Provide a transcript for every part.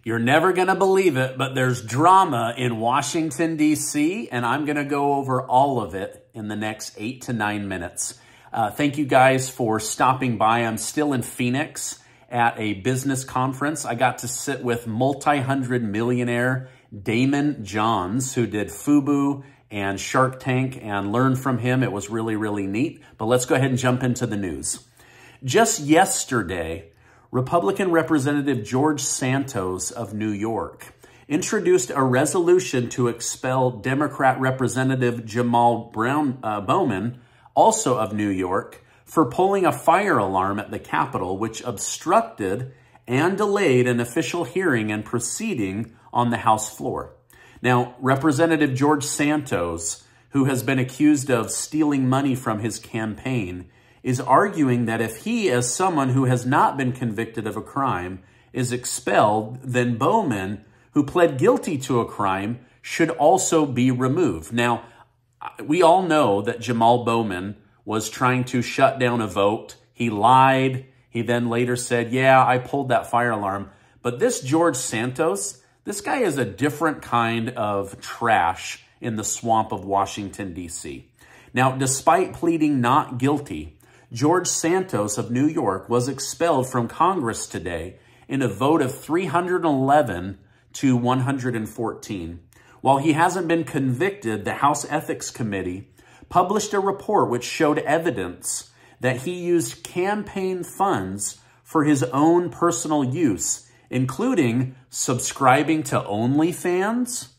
You're never going to believe it, but there's drama in Washington, D.C., and I'm going to go over all of it in the next 8 to 9 minutes. Thank you guys for stopping by. I'm still in Phoenix at a business conference. I got to sit with multi-hundred millionaire Damon Johns, who did FUBU and Shark Tank, and learn from him. It was really, really neat. But let's go ahead and jump into the news. Just yesterday, Republican Representative George Santos of New York introduced a resolution to expel Democrat Representative Jamaal Bowman, also of New York, for pulling a fire alarm at the Capitol, which obstructed and delayed an official hearing and proceeding on the House floor. Now, Representative George Santos, who has been accused of stealing money from his campaign, is arguing that if he, as someone who has not been convicted of a crime, is expelled, then Bowman, who pled guilty to a crime, should also be removed. Now, we all know that Jamaal Bowman was trying to shut down a vote. He lied. He then later said, yeah, I pulled that fire alarm. But this George Santos, this guy is a different kind of trash in the swamp of Washington, D.C. Now, despite pleading not guilty, George Santos of New York was expelled from Congress today in a vote of 311 to 114. While he hasn't been convicted, the House Ethics Committee published a report which showed evidence that he used campaign funds for his own personal use, including subscribing to OnlyFans,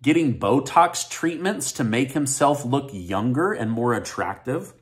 getting botox treatments to make himself look younger and more attractive,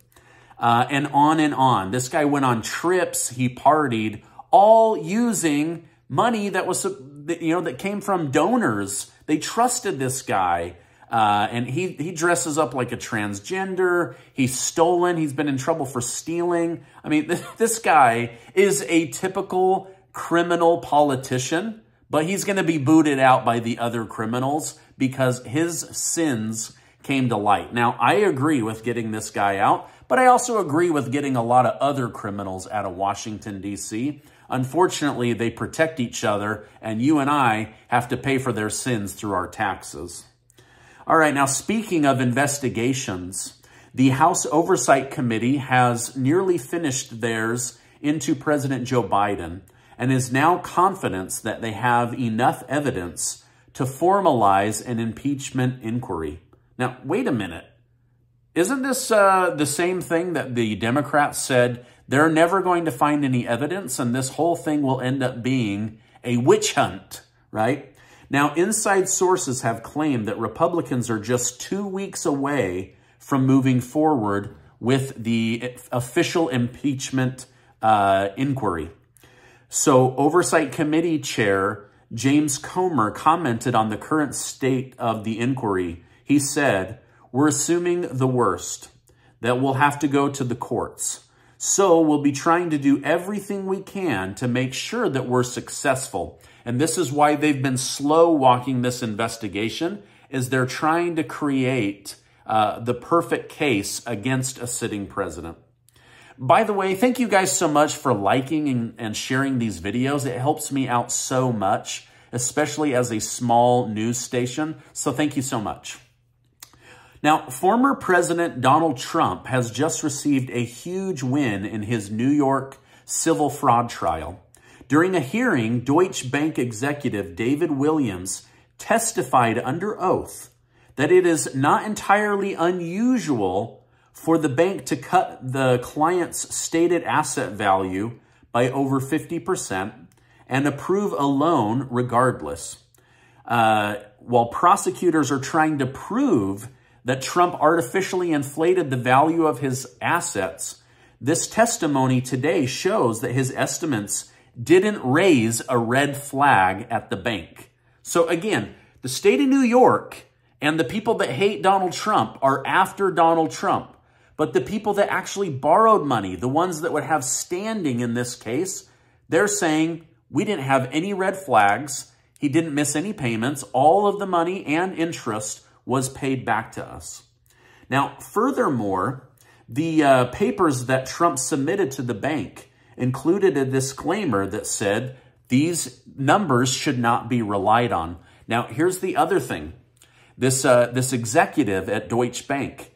and on and on. This guy went on trips, he partied, all using money that was, that came from donors. They trusted this guy, and he dresses up like a transgender. He's stolen. He's been in trouble for stealing. I mean, this guy is a typical criminal politician, but he's going to be booted out by the other criminals because his sins came to light. Now, I agree with getting this guy out, but I also agree with getting a lot of other criminals out of Washington, D.C. Unfortunately, they protect each other, and you and I have to pay for their sins through our taxes. All right, now speaking of investigations, the House Oversight Committee has nearly finished theirs into President Joe Biden and is now confident that they have enough evidence to formalize an impeachment inquiry. Now, wait a minute. Isn't this the same thing that the Democrats said they're never going to find any evidence and this whole thing will end up being a witch hunt, right? Now, inside sources have claimed that Republicans are just 2 weeks away from moving forward with the official impeachment inquiry. So, Oversight Committee Chair James Comer commented on the current state of the inquiry. He said, "We're assuming the worst, that we'll have to go to the courts. So we'll be trying to do everything we can to make sure that we're successful." And this is why they've been slow walking this investigation, is they're trying to create the perfect case against a sitting president. By the way, thank you guys so much for liking and sharing these videos. It helps me out so much, especially as a small news station. So thank you so much. Now, former President Donald Trump has just received a huge win in his New York civil fraud trial. During a hearing, Deutsche Bank executive David Williams testified under oath that it is not entirely unusual for the bank to cut the client's stated asset value by over 50% and approve a loan regardless. While prosecutors are trying to prove that Trump artificially inflated the value of his assets, this testimony today shows that his estimates didn't raise a red flag at the bank. So again, the state of New York and the people that hate Donald Trump are after Donald Trump. But the people that actually borrowed money, the ones that would have standing in this case, they're saying, we didn't have any red flags. He didn't miss any payments. All of the money and interest was paid back to us. Now, furthermore, the papers that Trump submitted to the bank included a disclaimer that said These numbers should not be relied on. Now, here's the other thing. This executive at Deutsche Bank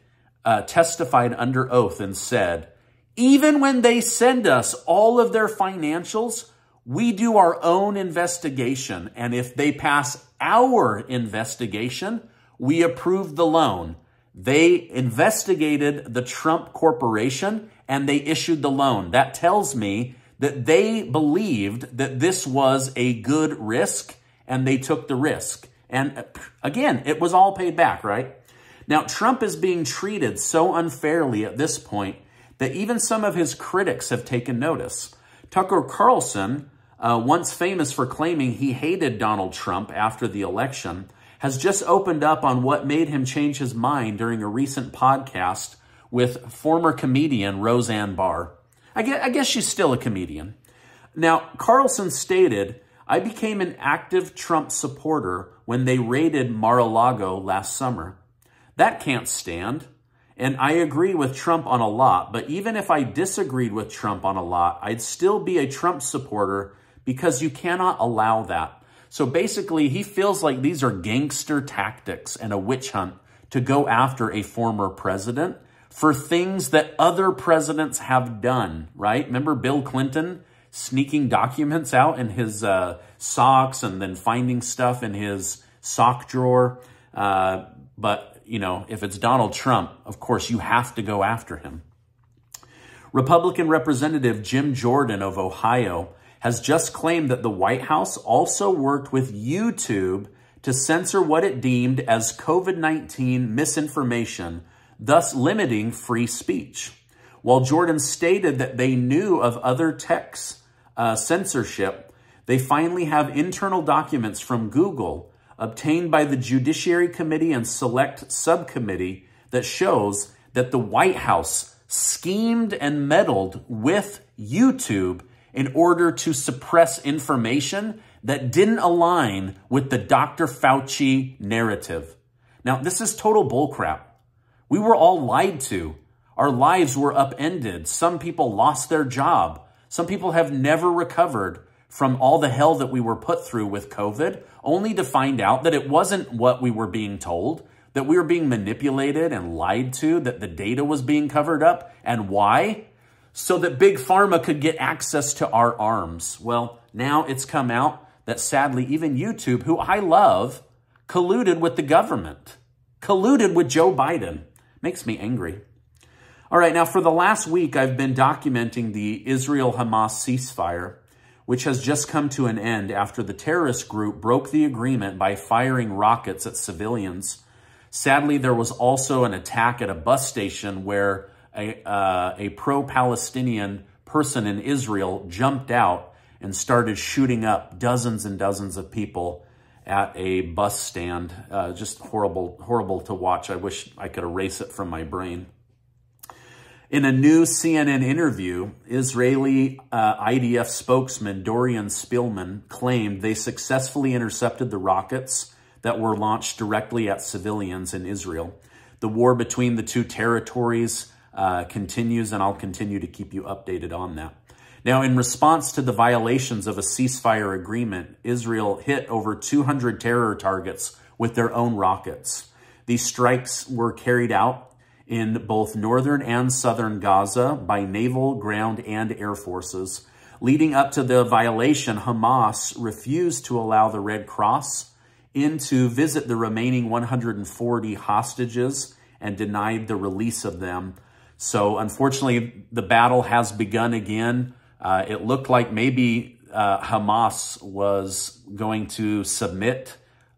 testified under oath and said, even when they send us all of their financials, we do our own investigation. And if they pass our investigation, we approve the loan. They investigated the Trump Corporation and they issued the loan. That tells me that they believed that this was a good risk and they took the risk. And again, it was all paid back, right? Now, Trump is being treated so unfairly at this point that even some of his critics have taken notice. Tucker Carlson, once famous for claiming he hated Donald Trump after the election, has just opened up on what made him change his mind during a recent podcast with former comedian Roseanne Barr. I guess she's still a comedian. Now, Carlson stated, I became an active Trump supporter when they raided Mar-A-Lago last summer. That can't stand. And I agree with Trump on a lot, but even if I disagreed with Trump on a lot, I'd still be a Trump supporter because you cannot allow that. So basically, he feels like these are gangster tactics and a witch hunt to go after a former president for things that other presidents have done, right? Remember Bill Clinton sneaking documents out in his socks and then finding stuff in his sock drawer? But, you know, if it's Donald Trump, of course, you have to go after him. Republican Representative Jim Jordan of Ohio has just claimed that the White House also worked with YouTube to censor what it deemed as COVID-19 misinformation, thus limiting free speech. While Jordan stated that they knew of other tech's censorship, they finally have internal documents from Google obtained by the Judiciary Committee and Select Subcommittee that shows that the White House schemed and meddled with YouTube in order to suppress information that didn't align with the Dr. Fauci narrative. Now, this is total bullcrap. We were all lied to. Our lives were upended. Some people lost their job. Some people have never recovered from all the hell that we were put through with COVID, only to find out that it wasn't what we were being told, that we were being manipulated and lied to, that the data was being covered up. And why? So that Big Pharma could get access to our arms. Well, now it's come out that sadly, even YouTube, who I love, colluded with the government, colluded with Joe Biden. Makes me angry. All right, now for the last week, I've been documenting the Israel-Hamas ceasefire, which has just come to an end after the terrorist group broke the agreement by firing rockets at civilians. Sadly, there was also an attack at a bus station where a pro-Palestinian person in Israel jumped out and started shooting up dozens and dozens of people at a bus stand. Just horrible to watch. I wish I could erase it from my brain. In a new CNN interview, Israeli IDF spokesman Dorian Spillman claimed they successfully intercepted the rockets that were launched directly at civilians in Israel. The war between the two territories continues, and I'll continue to keep you updated on that. Now, in response to the violations of a ceasefire agreement, Israel hit over 200 terror targets with their own rockets. These strikes were carried out in both northern and southern Gaza by naval, ground, and air forces. Leading up to the violation, Hamas refused to allow the Red Cross in to visit the remaining 140 hostages and denied the release of them. So unfortunately, the battle has begun again. It looked like maybe Hamas was going to submit,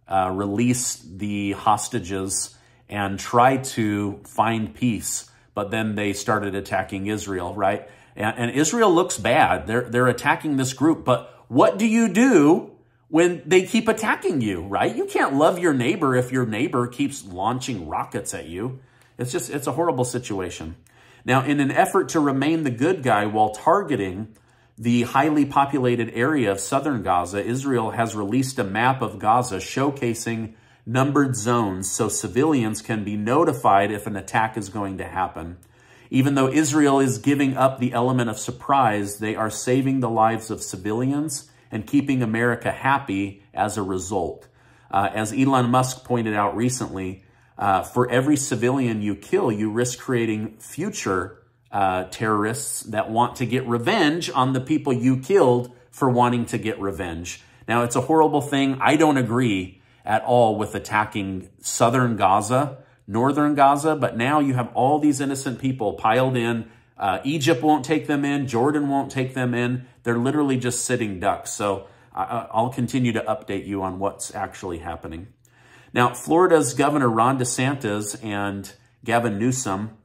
release the hostages, and try to find peace. But then they started attacking Israel, right? And Israel looks bad. They're attacking this group. But what do you do when they keep attacking you, right? You can't love your neighbor if your neighbor keeps launching rockets at you. It's a horrible situation. Now, in an effort to remain the good guy while targeting the highly populated area of southern Gaza, Israel has released a map of Gaza showcasing numbered zones so civilians can be notified if an attack is going to happen. Even though Israel is giving up the element of surprise, they are saving the lives of civilians and keeping America happy as a result. As Elon Musk pointed out recently, for every civilian you kill, you risk creating future terrorists that want to get revenge on the people you killed for wanting to get revenge. Now, it's a horrible thing. I don't agree at all with attacking southern Gaza, northern Gaza, but now you have all these innocent people piled in. Egypt won't take them in. Jordan won't take them in. They're literally just sitting ducks. So I'll continue to update you on what's actually happening. Now, Florida's Governor Ron DeSantis and Gavin Newsom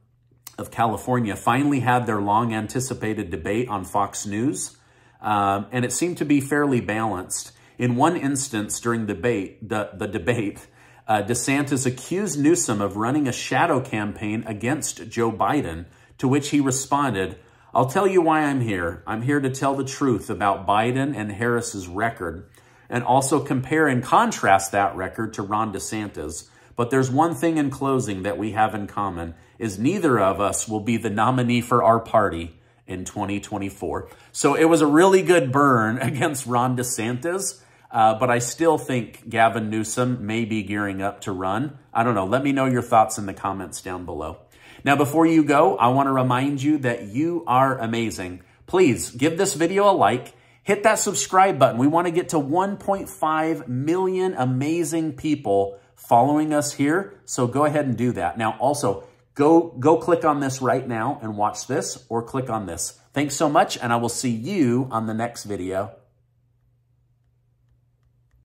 of California finally had their long-anticipated debate on Fox News, and it seemed to be fairly balanced. In one instance during the debate, DeSantis accused Newsom of running a shadow campaign against Joe Biden, to which he responded, "I'll tell you why I'm here. I'm here to tell the truth about Biden and Harris's record, and also compare and contrast that record to Ron DeSantis. But there's one thing in closing that we have in common, is neither of us will be the nominee for our party in 2024. So it was a really good burn against Ron DeSantis, but I still think Gavin Newsom may be gearing up to run. I don't know. Let me know your thoughts in the comments down below. Now, before you go, I want to remind you that you are amazing. Please give this video a like. Hit that subscribe button. We want to get to 1.5 million amazing people following us here. So go ahead and do that. Now, also, go click on this right now and watch this, or click on this. Thanks so much, and I will see you on the next video.